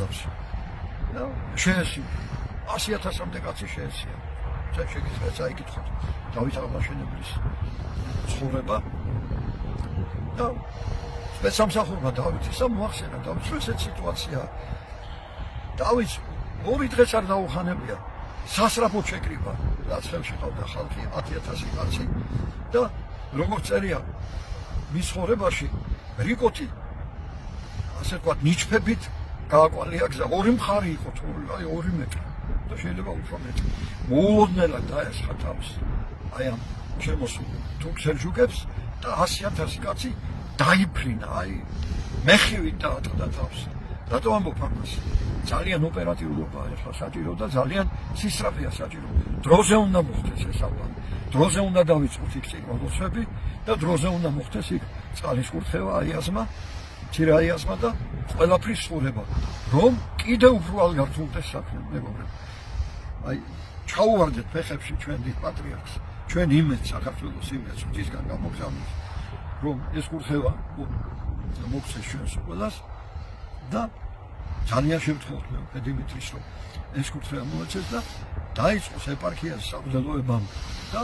ქალაქში. და შეესია 100,000-მდე კაცი შეესია. შეგიძლიათ წაიკითხოთ დავით აღმაშენებლის ცხოვრება და სპეცსამსახურმა დავით ისა მოახსენა დავით ესეთ სიტუაცია. დავით ორი დღეს არ დაუხანებია სასწრაფოდ შეკრიბა რაც ხელში ყავდა ხალხი 10,000 კაცი და როგორც წერია მის ცხოვრებაში რიკოთი ასე ვთქვათ ნიჩფებით გააკვალია გზა ორი მხარი იყო თუ აი 2 მეტრი და შეიძლება უფრო მეტრი მოულოდნელად დაესხა თავს აი ამ შემოსულ თურქ-სელჯუკებს და 100,000 კაცი დაიფრინა აი მეხივით დაატყდა თავს რატო ამბობ ამას ძალიან ოპერატიულობაა ახლა საჭირო და ძალიან სისწრაფეა საჭირო დროზე უნდა მოხდეს ეს ალბათ დროზე უნდა დავიწყოთ იქ წინვალოსები და დროზე უნდა მოხდეს იქ წყალის კურთხევა აიაზმა ცირაიაზმა და ყველაფრის სრულება რომ კიდევ უფრო აღგართულდეს საქმე მეგობრებო აი ჩაუვარდეთ ფეხებში ჩვენ დიდ პატრიარქს ჩვენ იმედს საქართველოს იმედს ღვთისგან გამოგზავნოს რომ ეს კურთხევა მოგცეს ჩვენს ყველას და ძალიან შევთხოვთ მე დიმიტრის რომ ეს კურთხევა მოეცეს და დაიწყოს ეპარქიას საბრძოლოებამ და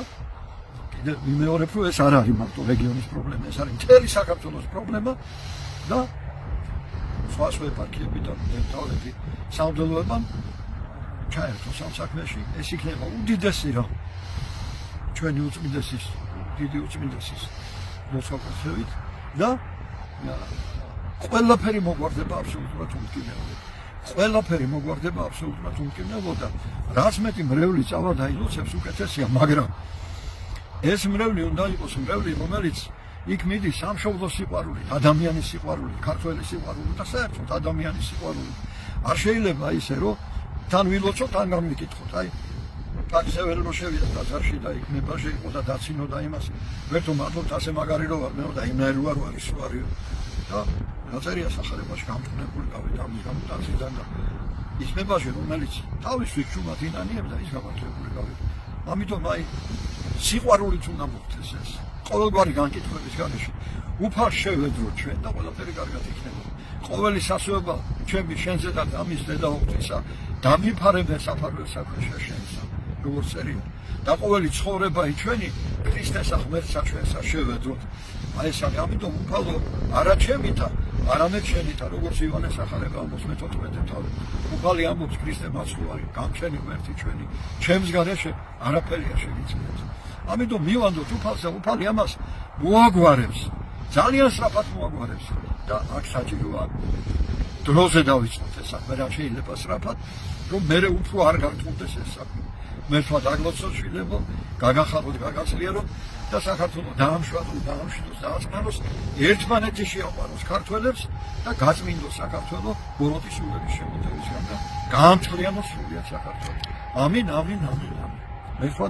კიდევ ვიმეორებ რომ ეს არ არის მარტო რეგიონის პრობლემა ეს არის მთელი საქართველოს პრობლემა და სხვა ეპარქიები და თავები საბრძოლოებამ ჩაერთოს ამ საქმეში ეს იქნება უდიდესი რა ჩვენი უწმინდესის დიდი უწმინდესის მოსაკუთრებით და ყველაფერი მოგვარდება აბსოლუტურად უმკინელოდ. ყველაფერი მოგვარდება აბსოლუტურად უმკინელოდ და რაც მეტი მრევლი წავა დაილოცებს უკეთესია, მაგრამ ეს მრევლი უნდა იყოს მრევლი, რომელიც იქ მიდის სამშობლოს სიყვარულით, ადამიანის სიყვარულით, ქართველის სიყვარულით და საერთოდ ადამიანის სიყვარულით. არ შეიძლება ისე რომ თან ვილოცოთ, თან გამიკითხოთ, აი ტაქსზე ვერ შევიდეთ ბაზარში და იქ ნებაში იყო და დაცინო და იმას. ვერთო მართლაც ასე მაგარი რო ვარ, მე და იმნაირი ვარ არის ვარიო. და რაწერია სახარებაში გამწუნებული გავით ამის გამოტაციდან და ის ნებაში რომელიც თავისთვის ჩუმად ინანიებდა ის გამარჯვებული გავით. ამიტომ აი სიყვარულით უნდა მოხდეს ეს. ყოველგვარი განკითხვების გარეშე უფალს შევედროთ ჩვენ და ყველაფერი კარგად იქნება. ყოველი სასწაულება ჩემი შენზე და ამის დედაოღლისა დამიფარებდა საფარველ საქმეში შენსა. როგორც წერია და ყოველი ცხოვრება ჩვენი ქრისტეს ღმერთსა ჩვენსა შევედროთ. აი ეს არის ამიტომ უფალო არა ჩემითა არამედ შენითა როგორც ივანეს ახალება ამბობს მე-14 თავი უფალი ამბობს ქრისტე მაცხოვარი გამჩენი ღმერთი ჩვენი ჩემს გარეშე არაფერია შეგიძლიათ ამიტომ მივანდოთ უფალს და უფალი ამას მოაგვარებს ძალიან სწრაფად მოაგვარებს და აქ საჭიროა დროზე დავიწყოთ ეს საქმე რა შეიძლება სწრაფად რომ მე უფრო არ გართულდეს ეს საქმე მე თქვა დაგლოცოთ შვილებო გაგახაროთ გაგაცლიაროთ და საქართველოს დაამშვიდოს დააწმაროს ერთმანეთი შეაყვაროს ქართველებს და გაწმინდოს საქართველოს ბოროტის სულების შემოთავისგან და გაამწყლიანოს სრულიად საქართველოს ამინ ამინ ამინ მე თქვა